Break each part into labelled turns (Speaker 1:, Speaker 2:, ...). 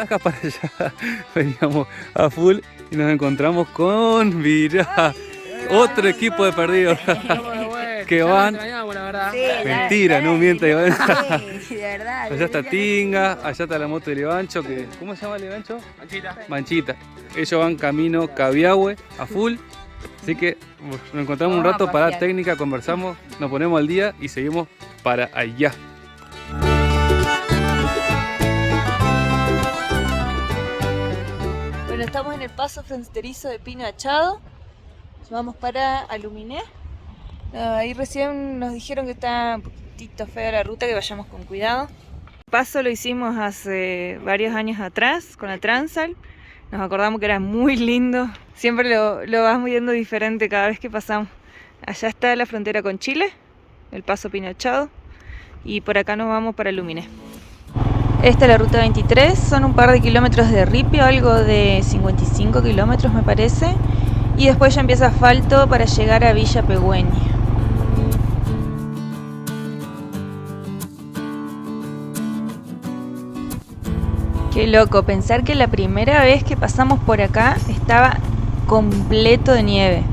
Speaker 1: Talaja para allá. Veníamos a full y nos encontramos con, mirá, otro equipo de perdidos que van.
Speaker 2: Sí,
Speaker 1: Mentira, no mienta.
Speaker 2: Sí, de verdad.
Speaker 1: Allá está Tinga, allá está la moto de Levancho, que ¿cómo se llama Levancho? Manchita. Ellos van camino Cabiahue a full. Así que nos encontramos un rato para técnica, conversamos, nos ponemos al día y seguimos para allá.
Speaker 2: Bueno, estamos en el paso fronterizo de Pino Achado. Vamos para Aluminé. Ahí recién nos dijeron que está un poquitito fea la ruta, que vayamos con cuidado. El paso lo hicimos hace varios años atrás con la Transal. Nos acordamos que era muy lindo. Siempre lo vas viendo diferente cada vez que pasamos. Allá está la frontera con Chile, el paso Pino Achado. Y por acá nos vamos para Aluminé. Esta es la ruta 23, son un par de kilómetros de ripio, algo de 55 kilómetros me parece. Y después ya empieza asfalto para llegar a Villa Pegüeña. Qué loco, pensar que la primera vez que pasamos por acá estaba completo de nieve.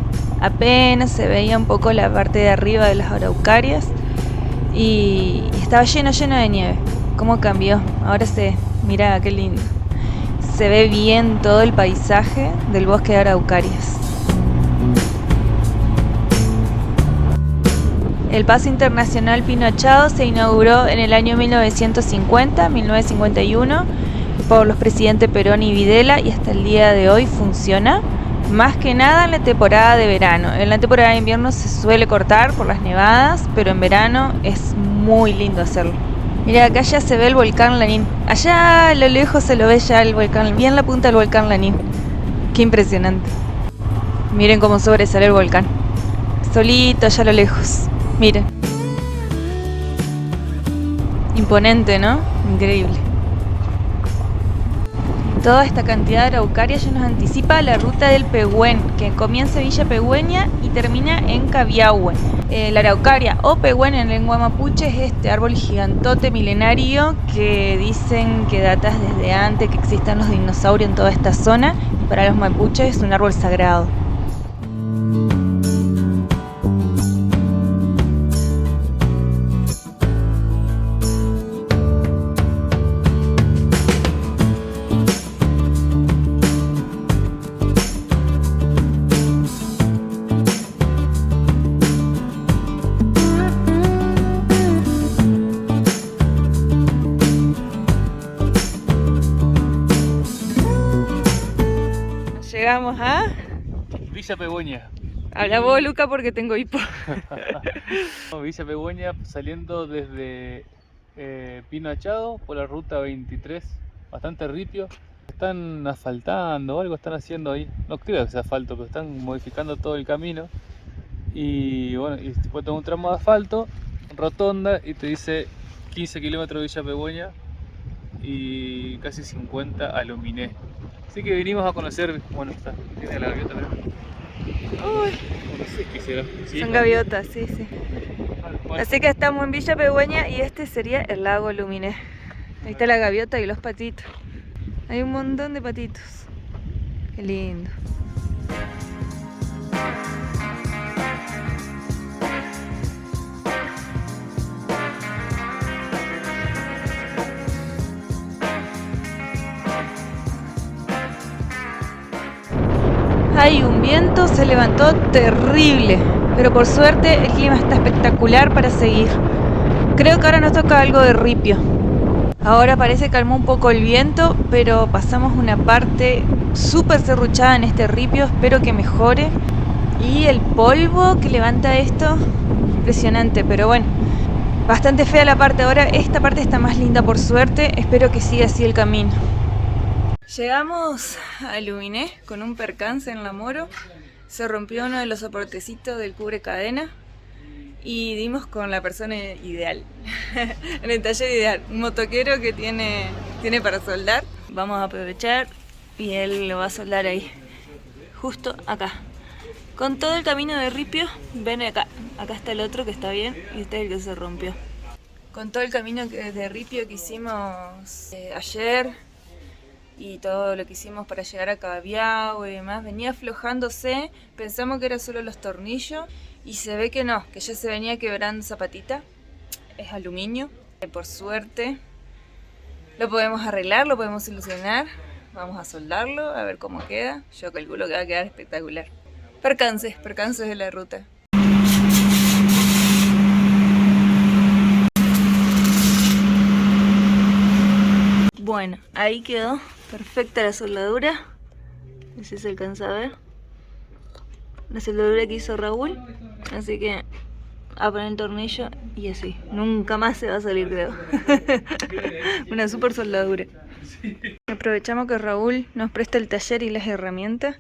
Speaker 2: Apenas se veía un poco la parte de arriba de las araucarias y estaba lleno de nieve. ¿Cómo cambió? Ahora mira qué lindo. Se ve bien todo el paisaje del bosque de araucarias. El paso internacional Pino Achado se inauguró en el año 1951 por los presidentes Perón y Videla y hasta el día de hoy funciona, más que nada en la temporada de verano. En la temporada de invierno se suele cortar por las nevadas, pero en verano es muy lindo hacerlo. Mira, acá ya se ve el volcán Lanín. Allá a lo lejos se lo ve ya el volcán, bien la punta del volcán Lanín. Qué impresionante. Miren cómo sobresale el volcán. Solito allá a lo lejos. Miren. Imponente, ¿no? Increíble. Toda esta cantidad de araucarias ya nos anticipa la ruta del Pehuen, que comienza en Villa Pegüeña y termina en Cabiahue. La araucaria o Pehuen en lengua mapuche es este árbol gigantote milenario que dicen que data desde antes que existan los dinosaurios en toda esta zona, y para los mapuches es un árbol sagrado. Llegamos a
Speaker 1: Villa Pegüeña.
Speaker 2: Habla vos, Luca, porque tengo hipo.
Speaker 1: Villa Pegüeña saliendo desde Pino Achado por la ruta 23, bastante ripio. Están asfaltando o algo están haciendo ahí. No creo que sea asfalto, pero están modificando todo el camino. Y bueno, y después tengo un tramo de asfalto, rotonda, y te dice 15 kilómetros de Villa Pegüeña y casi 50 a Aluminé. Así que vinimos a conocer, bueno, tiene la gaviota también.
Speaker 2: Uy,
Speaker 1: No sé qué será. Sí,
Speaker 2: son gaviotas, sí.
Speaker 1: bueno.
Speaker 2: Así que estamos en Villa Pegüeña y este sería el lago Aluminé. Ahí está la gaviota y los patitos. Hay un montón de patitos. Qué lindo. Hay un viento, se levantó terrible, pero por suerte el clima está espectacular para seguir. Creo que ahora nos toca algo de ripio. Ahora parece que calmó un poco el viento, pero pasamos una parte súper serruchada en este ripio, espero que mejore. Y el polvo que levanta esto, impresionante, pero bueno, bastante fea la parte. Ahora esta parte está más linda por suerte, espero que siga así el camino. Llegamos a Aluminé con un percance en la Moro. Se rompió uno de los soportecitos del cubre cadena y dimos con la persona ideal, en el taller ideal, un motoquero que tiene para soldar. Vamos a aprovechar y él lo va a soldar ahí, justo acá. Con todo el camino de ripio, ven acá está el otro que está bien y este es el que se rompió. Con todo el camino de ripio que hicimos ayer, y todo lo que hicimos para llegar a Cabiao y demás venía aflojándose. Pensamos que era solo los tornillos y se ve que no, que ya se venía quebrando esa patita. Es aluminio. Por suerte lo podemos arreglar, lo podemos solucionar. Vamos a soldarlo, a ver cómo queda. Yo calculo que va a quedar espectacular. Percances de la ruta. Bueno, ahí quedó perfecta la soldadura. No sé si se alcanza a ver la soldadura que hizo Raúl. Así que a poner el tornillo y así. Nunca más se va a salir, creo. Una super soldadura. Aprovechamos que Raúl nos presta el taller y las herramientas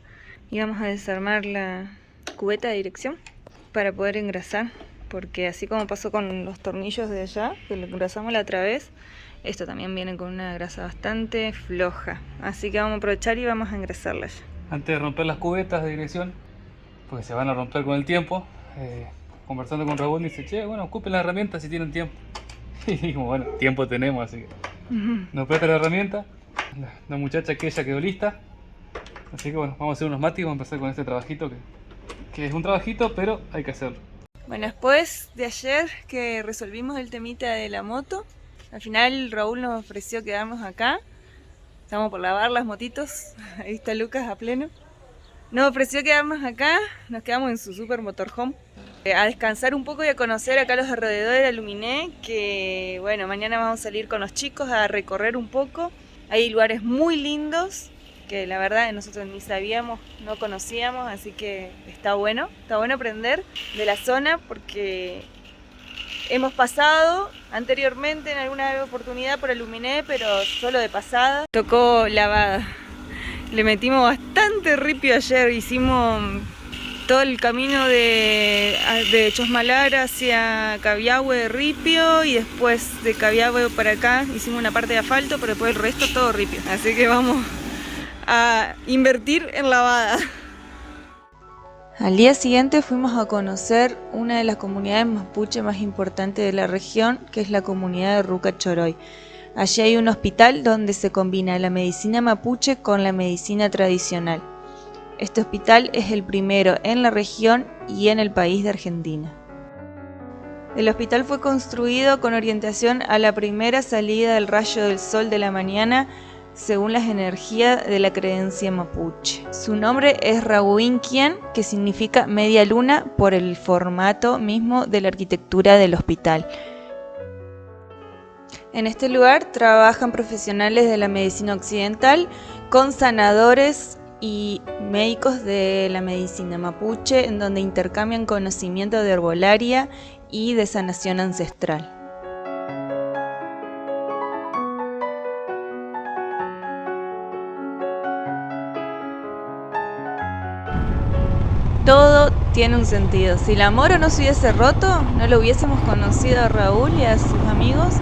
Speaker 2: y vamos a desarmar la cubeta de dirección para poder engrasar, porque así como pasó con los tornillos de allá, que lo engrasamos la otra vez, esto también viene con una grasa bastante floja, así que vamos a aprovechar y vamos a engrasarlas.
Speaker 1: Antes de romper las cubetas de dirección, porque se van a romper con el tiempo, conversando con Raúl, dice, che, bueno, ocupen las herramientas si tienen tiempo. Y dijimos, bueno, tiempo tenemos, así que nos presta la herramienta. La muchacha que ella quedó lista. Así que bueno, vamos a hacer unos matis, vamos a empezar con este trabajito que es un trabajito, pero hay que hacerlo.
Speaker 2: Bueno, después de ayer que resolvimos el temita de la moto, al final Raúl nos ofreció quedarnos acá. Estamos por lavar las motitos, ahí está Lucas a pleno. Nos ofreció quedarnos acá, nos quedamos en su super motorhome. A descansar un poco y a conocer acá los alrededores de Aluminé, que bueno, mañana vamos a salir con los chicos a recorrer un poco. Hay lugares muy lindos que la verdad nosotros ni sabíamos, no conocíamos, así que está bueno aprender de la zona porque hemos pasado anteriormente en alguna oportunidad por Aluminé, pero solo de pasada. Tocó lavada, le metimos bastante ripio ayer, hicimos todo el camino de Chosmalar hacia Cabiahue de ripio y después de Cabiahue para acá hicimos una parte de asfalto, pero después el resto todo ripio. Así que vamos a invertir en lavada. Al día siguiente fuimos a conocer una de las comunidades mapuche más importantes de la región, que es la comunidad de Ruca Choroy. Allí hay un hospital donde se combina la medicina mapuche con la medicina tradicional. Este hospital es el primero en la región y en el país de Argentina. El hospital fue construido con orientación a la primera salida del rayo del sol de la mañana según las energías de la creencia mapuche. Su nombre es Rahuinquian, que significa media luna por el formato mismo de la arquitectura del hospital. En este lugar trabajan profesionales de la medicina occidental con sanadores y médicos de la medicina mapuche, en donde intercambian conocimiento de herbolaria y de sanación ancestral. Todo tiene un sentido. Si la Moro no se hubiese roto, no lo hubiésemos conocido a Raúl y a sus amigos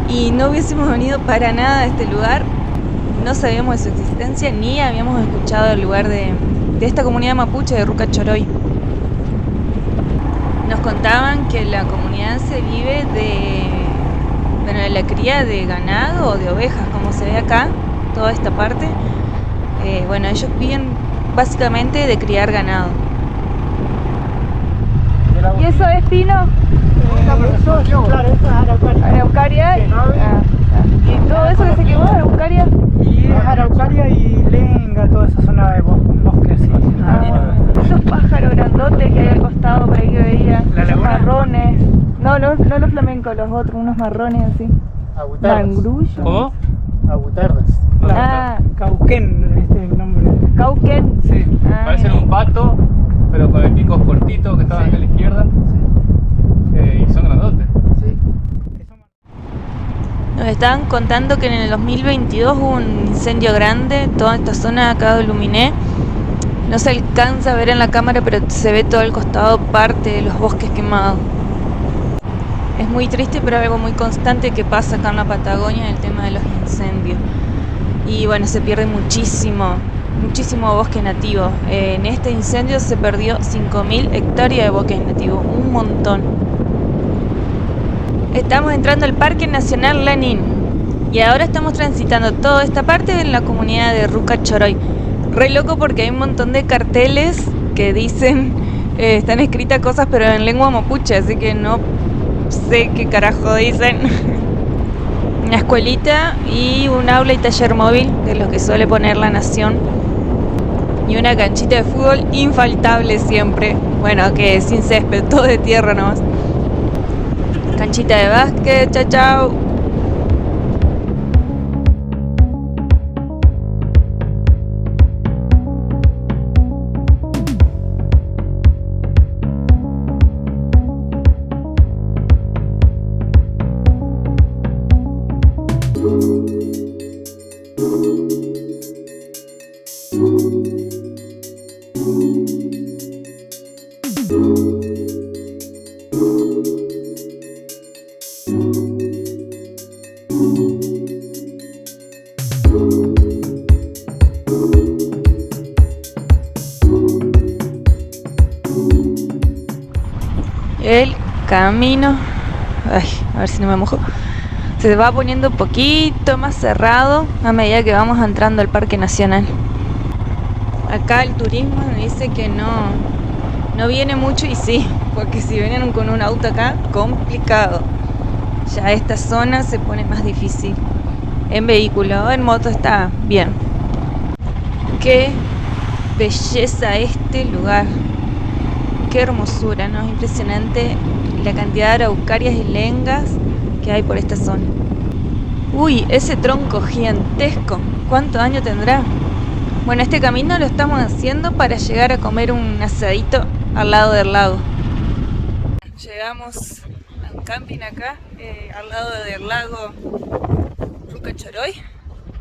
Speaker 2: y no hubiésemos venido para nada a este lugar. No sabíamos de su existencia ni habíamos escuchado el lugar de esta comunidad mapuche de Ruca Choroy. Nos contaban que la comunidad se vive de la cría de ganado o de ovejas, como se ve acá, toda esta parte. Ellos viven básicamente de criar ganado. ¿Y eso es pino?
Speaker 3: Claro, esto es
Speaker 2: Araucaria. ¿Y todo eso que se quemó, araucaria?
Speaker 3: Y es araucaria y lenga, toda esa zona de bosque así.
Speaker 2: Esos pájaros grandotes que hay al costado por ahí que veía,
Speaker 3: La
Speaker 2: marrones. No los flamencos, los otros, unos marrones así.
Speaker 3: Agutardas.
Speaker 2: Mangrullo.
Speaker 1: ¿Cómo?
Speaker 3: Agutardas. Cauquén, este es el nombre.
Speaker 2: Cauquén.
Speaker 3: Sí.
Speaker 1: Parecen un pato, pero con el pico cortito que estaba acá a la izquierda. Y son grandotes.
Speaker 3: Sí.
Speaker 2: Nos estaban contando que en el 2022 hubo un incendio grande, toda esta zona acá de Aluminé. No se alcanza a ver en la cámara, pero se ve todo el costado, parte de los bosques quemados. Es muy triste, pero algo muy constante que pasa acá en la Patagonia, el tema de los incendios. Y bueno, se pierde muchísimo bosque nativo. En este incendio se perdió 5.000 hectáreas de bosque nativo, un montón. Estamos entrando al Parque Nacional Lanín. Y ahora estamos transitando toda esta parte en la comunidad de Ruca Choroy. Re loco porque hay un montón de carteles que dicen, están escritas cosas pero en lengua mapuche, así que no sé qué carajo dicen. Una escuelita y un aula y taller móvil, de los que suele poner La Nación. Y una canchita de fútbol infaltable siempre. Bueno, que sin césped, todo de tierra nomás. Canchita de básquet, chao chao. El camino, ay, a ver si no me mojo, se va poniendo un poquito más cerrado a medida que vamos entrando al Parque Nacional. Acá el turismo nos dice que no viene mucho, y sí, porque si vienen con un auto acá, complicado. Ya esta zona se pone más difícil. En vehículo o en moto está bien. Qué belleza este lugar. Qué hermosura, ¿no? Es impresionante la cantidad de araucarias y lengas que hay por esta zona. Uy, ese tronco gigantesco, ¿cuántos años tendrá? Bueno, este camino lo estamos haciendo para llegar a comer un asadito al lado del lago. Llegamos a un camping acá, al lado del lago Ruca Choroy,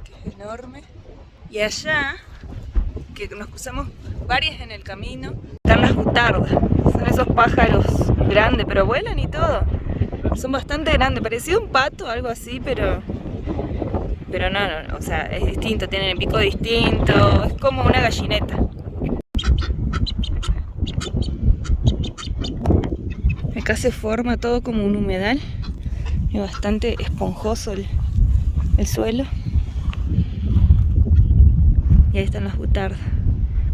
Speaker 2: que es enorme. Y allá, que nos cruzamos varias en el camino, están las butardas. Son esos pájaros grandes, pero vuelan y todo. Son bastante grandes, parecido a un pato o algo así, pero no, o sea, es distinto, tienen el pico distinto, es como una gallineta. Acá se forma todo como un humedal, es bastante esponjoso el suelo. Y ahí están las butardas.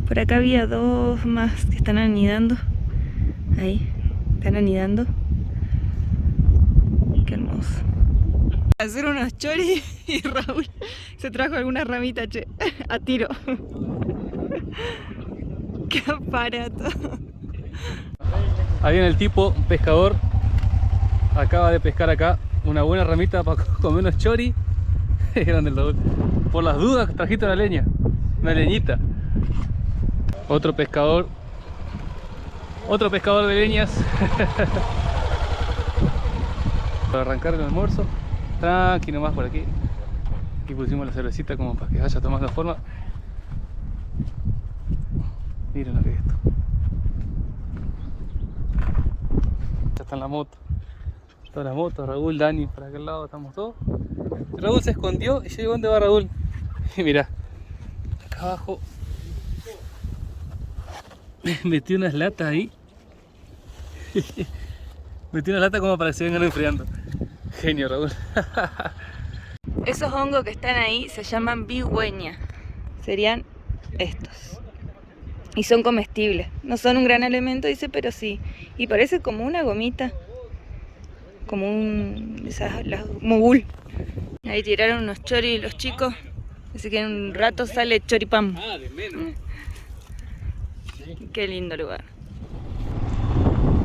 Speaker 2: Por acá había dos más que están anidando. Ahí, están anidando. Qué hermoso. Hacer unos choris y Raúl se trajo alguna ramita, che, a tiro. Qué aparato.
Speaker 1: Ahí en el tipo, un pescador, acaba de pescar acá una buena ramita para comer unos choris. Grande el Raúl. Por las dudas trajiste una leña, una leñita. Otro pescador de leñas. Para arrancar el almuerzo, tranqui nomás por aquí. Aquí pusimos la cervecita como para que vaya tomando forma. Miren lo que es esto. Ya está en la moto. Toda la moto, Raúl, Dani, para aquel lado estamos todos. Raúl se escondió y yo digo, ¿dónde va Raúl? Y mirá, acá abajo metí unas latas ahí. Metí unas latas como para que se vengan enfriando. Genio, Raúl.
Speaker 2: Esos hongos que están ahí se llaman bigüeña. Serían estos. Y son comestibles. No son un gran alimento, dice, pero sí. Y parece como una gomita. Como las mogul. Ahí tiraron unos choris los chicos. Así que en un rato sale choripán.
Speaker 1: Ah, de menos.
Speaker 2: Qué lindo lugar.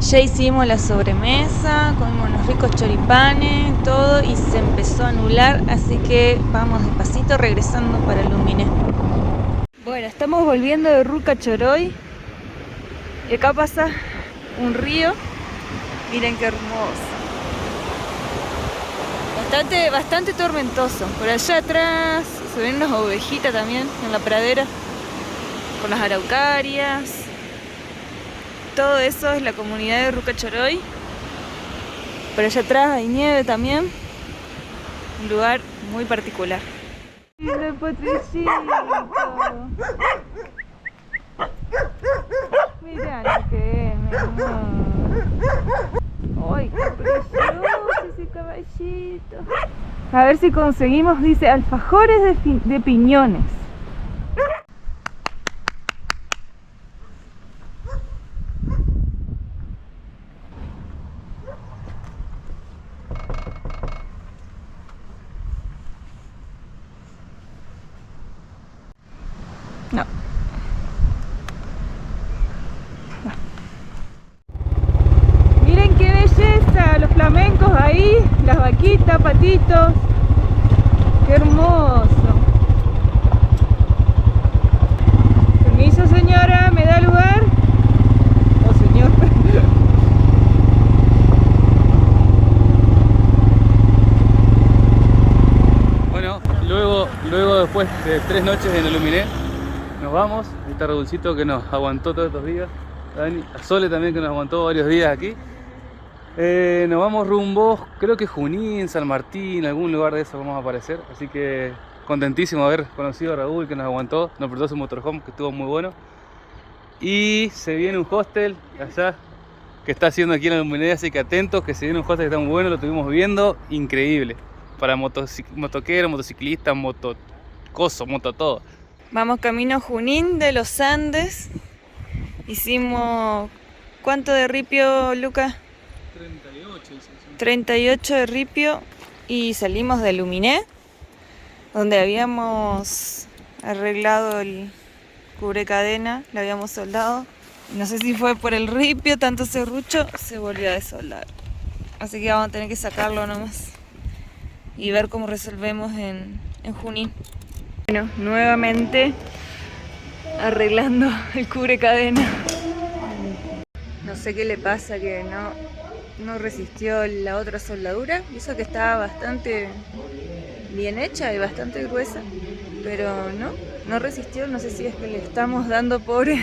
Speaker 2: Ya hicimos la sobremesa, comimos unos ricos choripanes, todo, y se empezó a nublar, así que vamos despacito regresando para Lumine. Bueno, estamos volviendo de Ruca Choroy y acá pasa un río. Miren qué hermoso. Bastante tormentoso. Por allá atrás se ven unas ovejitas también en la pradera, con las araucarias. Todo eso es la comunidad de Ruca Choroy. Por allá atrás hay nieve también. Un lugar muy particular. ¡Mira, Patricito! Mira lo que es, mi amor. ¡Ay, qué precioso ese caballito! A ver si conseguimos, dice, alfajores de piñones. No. Miren qué belleza, los flamencos ahí, las vaquitas, patitos. Qué hermoso. Permiso, señora, ¿me da lugar? Oh, señor.
Speaker 1: Bueno, luego después de 3 noches en el Luminé, nos vamos. Ahí está Raúlcito que nos aguantó todos estos días. A Sole también que nos aguantó varios días aquí. Nos vamos rumbo, creo que Junín, San Martín, algún lugar de eso vamos a aparecer. Así que contentísimo de haber conocido a Raúl que nos aguantó, nos prestó su motorhome que estuvo muy bueno. Y se viene un hostel allá que está haciendo aquí en el Luminé, así que atentos que se viene un hostel que está muy bueno, lo estuvimos viendo, increíble. Para motoqueros, motociclistas, moto todo.
Speaker 2: Vamos camino a Junín de los Andes. Hicimos... ¿Cuánto de ripio, Lucas? 38 de ripio y salimos de Luminé, donde habíamos arreglado el cubrecadena, lo habíamos soldado. No sé si fue por el ripio, tanto serrucho, se volvió a desoldar. Así que vamos a tener que sacarlo nomás y ver cómo resolvemos en Junín. Bueno, nuevamente arreglando el cubrecadena. No sé qué le pasa, que no resistió la otra soldadura. Y eso que estaba bastante bien hecha y bastante gruesa, pero no resistió. No sé si es que le estamos dando pobre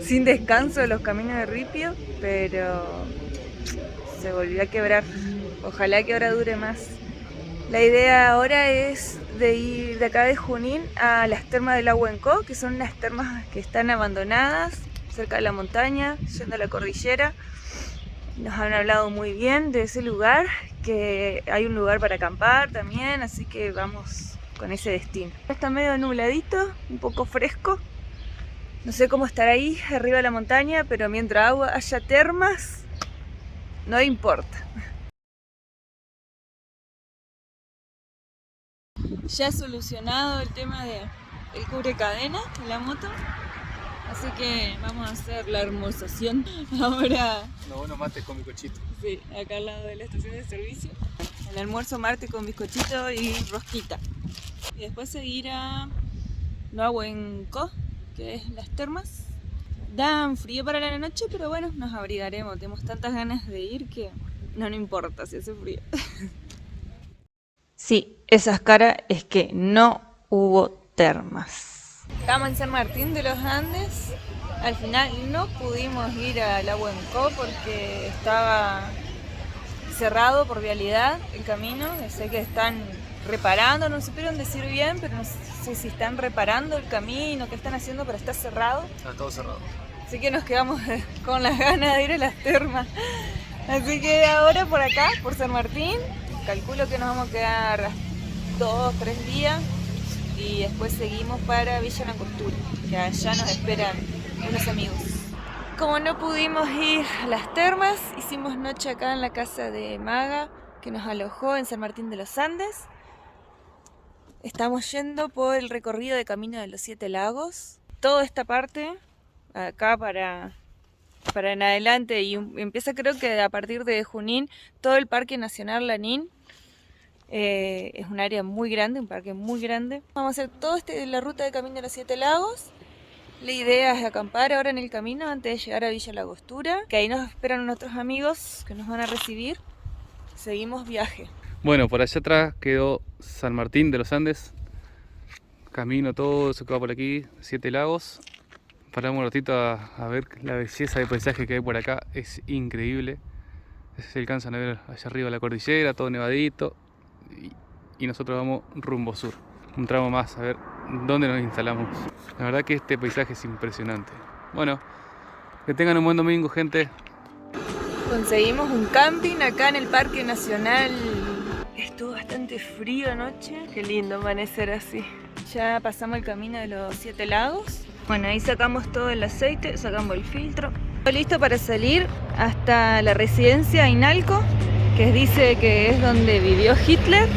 Speaker 2: sin descanso los caminos de ripio, pero se volvió a quebrar. Ojalá que ahora dure más. La idea ahora es de ir de acá de Junín a las termas del Ahuencó, que son unas termas que están abandonadas cerca de la montaña, yendo a la cordillera. Nos han hablado muy bien de ese lugar, que hay un lugar para acampar también, así que vamos con ese destino. Está medio nubladito, un poco fresco. No sé cómo estar ahí arriba de la montaña, pero mientras haya termas, no importa. Ya solucionado el tema del cubrecadena de la moto. Así que vamos a hacer la hermosación ahora.
Speaker 1: Lo bueno, mate con bizcochito.
Speaker 2: Sí, acá al lado de la estación de servicio. El almuerzo mate con bizcochito y rosquita. Y después seguir a Ahuencó, que es las termas. Dan frío para la noche, pero bueno, nos abrigaremos. Tenemos tantas ganas de ir que no importa si hace frío. Sí, esas caras es que no hubo termas. Estamos en San Martín de los Andes. Al final no pudimos ir al Ahuencó porque estaba cerrado por vialidad el camino. Sé que están reparando, no supieron decir bien, pero no sé si están reparando el camino, qué están haciendo, pero está cerrado.
Speaker 1: Está todo cerrado.
Speaker 2: Así que nos quedamos con las ganas de ir a las termas. Así que ahora por acá, por San Martín, calculo que nos vamos a quedar 2-3 días. Y después seguimos para Villa Langostura, que allá nos esperan unos amigos. Como no pudimos ir a las termas, hicimos noche acá en la casa de Maga, que nos alojó en San Martín de los Andes. Estamos yendo por el recorrido de Camino de los 7 Lagos. Toda esta parte, acá para en adelante, y empieza creo que a partir de Junín, todo el Parque Nacional Lanín. Es un área muy grande, un parque muy grande. Vamos a hacer toda la ruta de Camino de los 7 Lagos. La idea es acampar ahora en el camino antes de llegar a Villa Langostura, que ahí nos esperan nuestros amigos que nos van a recibir. Seguimos viaje.
Speaker 1: Bueno, por allá atrás quedó San Martín de los Andes. Camino todo eso que va por aquí, 7 Lagos. Paramos un ratito a ver la belleza de paisaje que hay por acá, es increíble. Se alcanzan a ver allá arriba la cordillera, todo nevadito. Y nosotros vamos rumbo sur, un tramo más, a ver dónde nos instalamos. La verdad que este paisaje es impresionante. Bueno, que tengan un buen domingo, gente.
Speaker 2: Conseguimos un camping acá en el Parque Nacional Estuvo bastante frío anoche. Qué lindo amanecer así. Ya pasamos el camino de los 7 lagos. Bueno, ahí sacamos todo el aceite, sacamos el filtro. Estoy listo para salir hasta la residencia Inalco, que dice que es donde vivió Hitler.